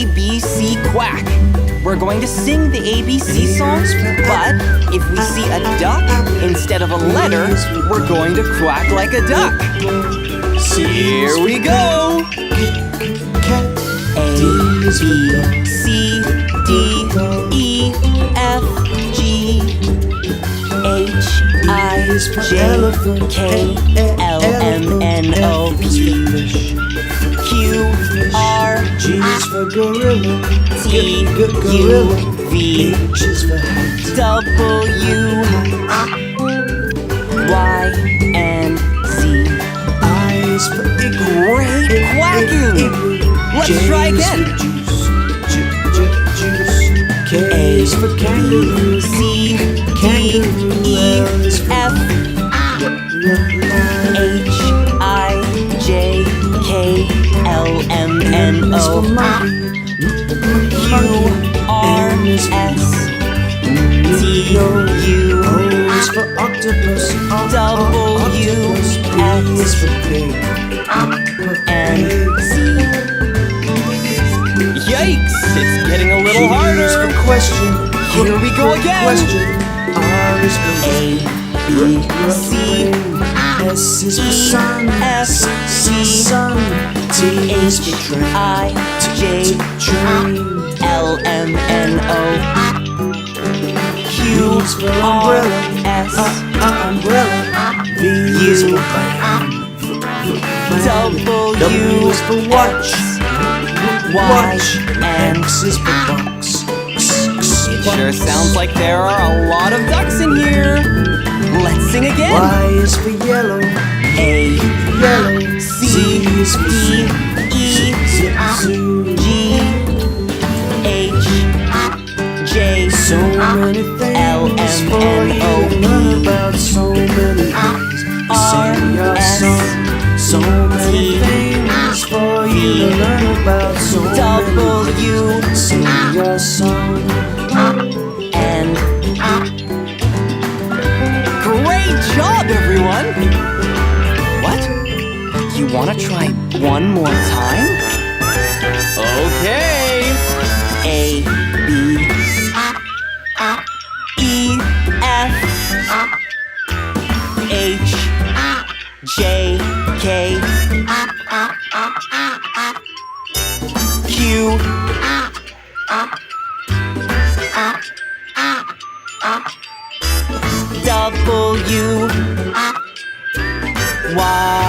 ABC quack. We're going to sing the ABC songs, but if we see a duck instead of a letter, we're going to quack like a duck. Here we go. A, B, C, D, E, F, G, H, I, J, K, L, M, N, O, P, Q, R, G is for gorilla, T, U, V, H is for hat, W, Y, and Z. I is for igloo, Great quacking! Let's try again. K is for kangaroo, C, D, E, F, H, I, J, K, L, M, N, O, Q, R, S, T, U, O is for octopus, W, P is for pig, and Z. Yikes! It's getting a little Q is for harder. question, Here we go again. question, R is for A, B, C, S is for sun, F, C G, sun, T is H, for train, I, J, train, L, M, N, O, Q, is for R, umbrella, S, umbrella, V is for van, W, is for watch, Y, and X is for box. It sure sounds like there are a lot of ducks in here. Let's sing again. Y is for yellow, A, yellow. C, Z is for D, E, zoo. G, H, J, So many L, things M, for N, you O, to P, learn about. So many things. R, Sing your S, song. So many T, things for you to learn about. So many W, things. Sing your song. and great job, everyone! What? You want to try one more time? Okay. A, B, E, F, H, J, K, Q, W, Y,